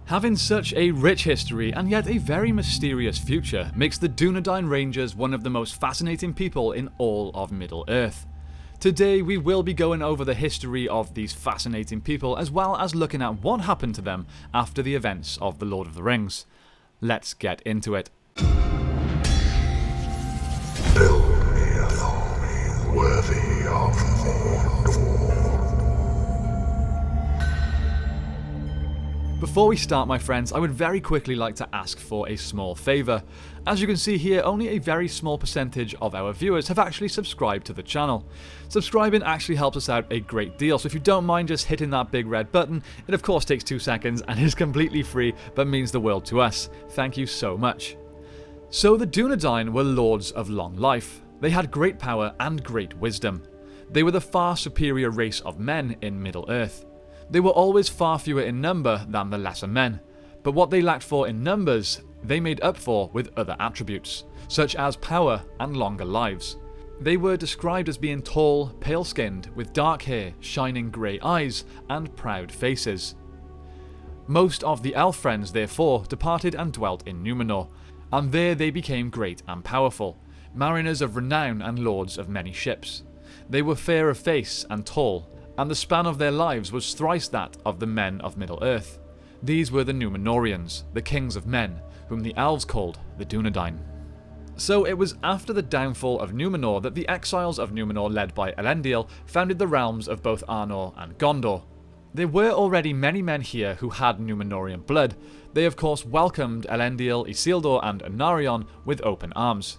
Having such a rich history and yet a very mysterious future makes the Dunedain Rangers one of the most fascinating people in all of Middle-earth. Today we will be going over the history of these fascinating people as well as looking at what happened to them after the events of The Lord of the Rings. Let's get into it. Build me an army worthy of Mordor. Before we start, my friends, I would very quickly like to ask for a small favour. As you can see here, only a very small percentage of our viewers have actually subscribed to the channel. Subscribing actually helps us out a great deal, so if you don't mind just hitting that big red button, it of course takes 2 seconds and is completely free but means the world to us. Thank you so much. So the Dunedain were lords of long life. They had great power and great wisdom. They were the far superior race of men in Middle-earth. They were always far fewer in number than the lesser men, but what they lacked for in numbers, they made up for with other attributes, such as power and longer lives. They were described as being tall, pale-skinned, with dark hair, shining grey eyes, and proud faces. Most of the elf friends, therefore, departed and dwelt in Numenor, and there they became great and powerful, mariners of renown and lords of many ships. They were fair of face and tall, and the span of their lives was thrice that of the men of Middle-earth. These were the Númenóreans, the kings of men, whom the elves called the Dunedain. So it was after the downfall of Numenor that the exiles of Numenor led by Elendil founded the realms of both Arnor and Gondor. There were already many men here who had Númenórean blood. They of course welcomed Elendil, Isildur and Anarion with open arms.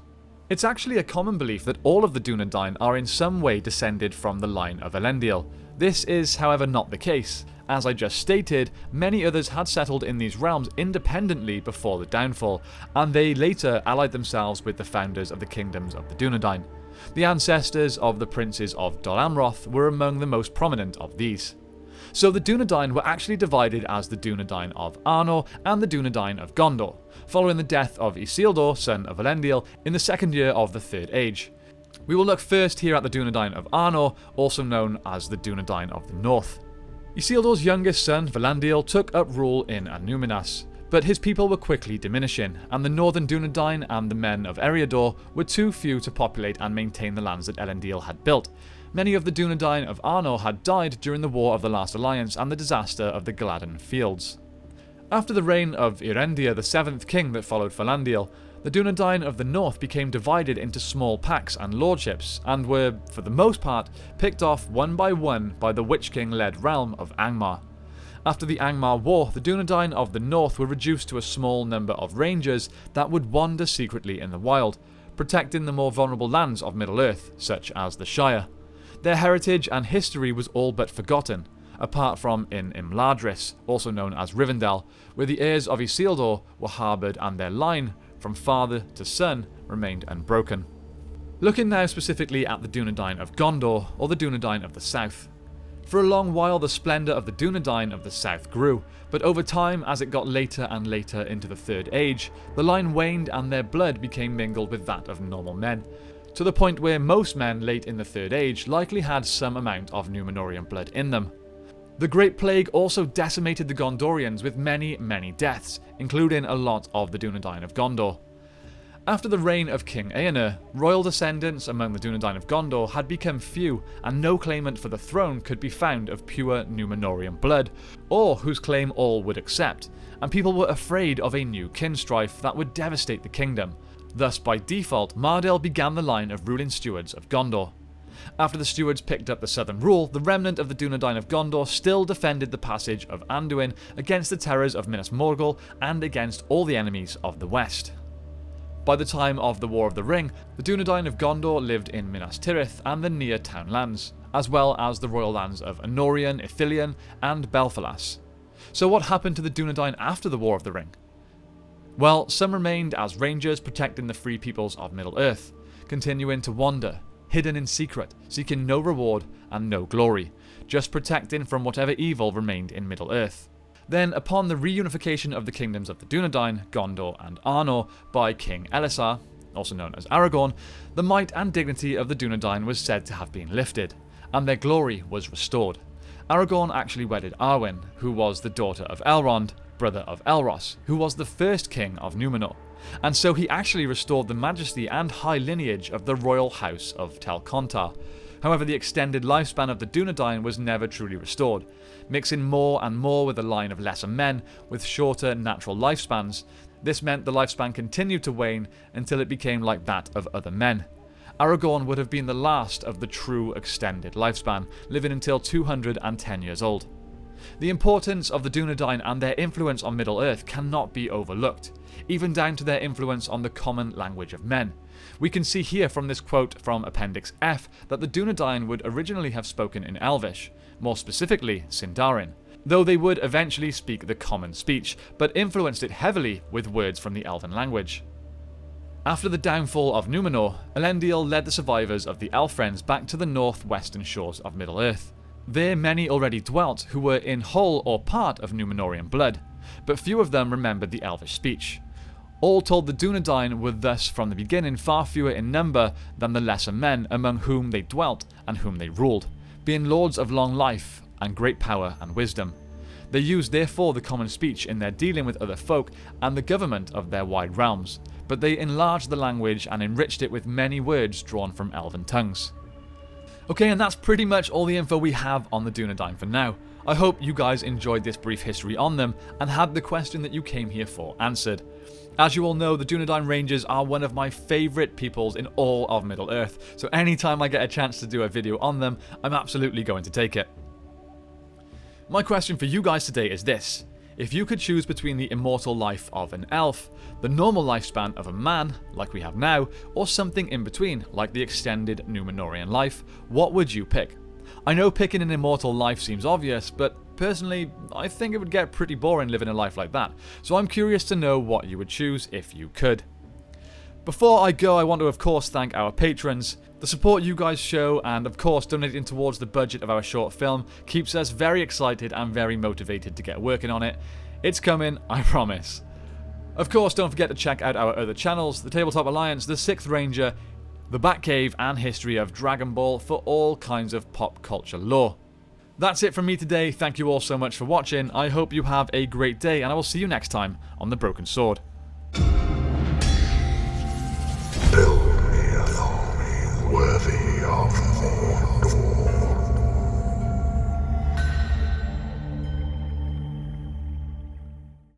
It's actually a common belief that all of the Dunedain are in some way descended from the line of Elendil. This is, however, not the case. As I just stated, many others had settled in these realms independently before the downfall, and they later allied themselves with the founders of the kingdoms of the Dunedain. The ancestors of the princes of Dol Amroth were among the most prominent of these. So the Dunedain were actually divided as the Dunedain of Arnor and the Dunedain of Gondor, following the death of Isildur, son of Elendil, in the second year of the Third Age. We will look first here at the Dunedain of Arnor, also known as the Dunedain of the North. Isildur's youngest son, Valandil, took up rule in Annúminas, but his people were quickly diminishing, and the northern Dunedain and the men of Eriador were too few to populate and maintain the lands that Elendil had built. Many of the Dunedain of Arnor had died during the War of the Last Alliance and the disaster of the Gladden Fields. After the reign of Eärendil, the 7th king that followed Valandil, the Dunedain of the North became divided into small packs and lordships, and were, for the most part, picked off one by the Witch King-led realm of Angmar. After the Angmar War, the Dunedain of the North were reduced to a small number of rangers that would wander secretly in the wild, protecting the more vulnerable lands of Middle-earth, such as the Shire. Their heritage and history was all but forgotten, apart from in Imladris, also known as Rivendell, where the heirs of Isildur were harboured and their line, from father to son, remained unbroken. Looking now specifically at the Dunedain of Gondor, or the Dunedain of the South. For a long while the splendour of the Dunedain of the South grew, but over time, as it got later and later into the Third Age, the line waned and their blood became mingled with that of normal men, to the point where most men late in the Third Age likely had some amount of Númenórean blood in them. The Great Plague also decimated the Gondorians with many, many deaths, including a lot of the Dunedain of Gondor. After the reign of King Eärnur, royal descendants among the Dunedain of Gondor had become few, and no claimant for the throne could be found of pure Númenórean blood, or whose claim all would accept, and people were afraid of a new kin strife that would devastate the kingdom. Thus, by default, Mardel began the line of ruling stewards of Gondor. After the stewards picked up the southern rule, the remnant of the Dunedain of Gondor still defended the passage of Anduin against the terrors of Minas Morgul and against all the enemies of the west. By the time of the War of the Ring, the Dunedain of Gondor lived in Minas Tirith and the near townlands, as well as the royal lands of Anorion, Ithilien, and Belfalas. So what happened to the Dunedain after the War of the Ring? Well, some remained as rangers protecting the free peoples of Middle-earth, continuing to wander, hidden in secret, seeking no reward and no glory, just protecting from whatever evil remained in Middle-earth. Then, upon the reunification of the kingdoms of the Dunedain, Gondor and Arnor by King Elisar, also known as Aragorn, the might and dignity of the Dunedain was said to have been lifted, and their glory was restored. Aragorn actually wedded Arwen, who was the daughter of Elrond, brother of Elros, who was the first king of Numenor, and so he actually restored the majesty and high lineage of the royal house of Tel Contar. However, the extended lifespan of the Dunedain was never truly restored, mixing more and more with a line of lesser men with shorter natural lifespans. This meant the lifespan continued to wane until it became like that of other men. Aragorn would have been the last of the true extended lifespan, living until 210 years old. The importance of the Dunedain and their influence on Middle-earth cannot be overlooked, even down to their influence on the common language of men. We can see here from this quote from Appendix F that the Dunedain would originally have spoken in Elvish, more specifically Sindarin, though they would eventually speak the common speech, but influenced it heavily with words from the Elven language. After the downfall of Numenor, Elendil led the survivors of the Elfriends back to the northwestern shores of Middle-earth. There many already dwelt who were in whole or part of Numenorian blood, but few of them remembered the Elvish speech. All told, the Dunedain were thus from the beginning far fewer in number than the lesser men among whom they dwelt and whom they ruled, being lords of long life and great power and wisdom. They used therefore the common speech in their dealing with other folk and the government of their wide realms, but they enlarged the language and enriched it with many words drawn from elven tongues. Okay, and that's pretty much all the info we have on the Dunedain for now. I hope you guys enjoyed this brief history on them and had the question that you came here for answered. As you all know, the Dunedain Rangers are one of my favourite peoples in all of Middle-earth, so anytime I get a chance to do a video on them, I'm absolutely going to take it. My question for you guys today is this: if you could choose between the immortal life of an elf, the normal lifespan of a man, like we have now, or something in between, like the extended Numenorian life, what would you pick? I know picking an immortal life seems obvious, but personally, I think it would get pretty boring living a life like that, so I'm curious to know what you would choose if you could. Before I go, I want to of course thank our patrons. The support you guys show, and of course donating towards the budget of our short film, keeps us very excited and very motivated to get working on it. It's coming, I promise. Of course, don't forget to check out our other channels, the Tabletop Alliance, the 6th Ranger, the Batcave, and History of Dragon Ball for all kinds of pop culture lore. That's it from me today. Thank you all so much for watching. I hope you have a great day, and I will see you next time on The Broken Sword.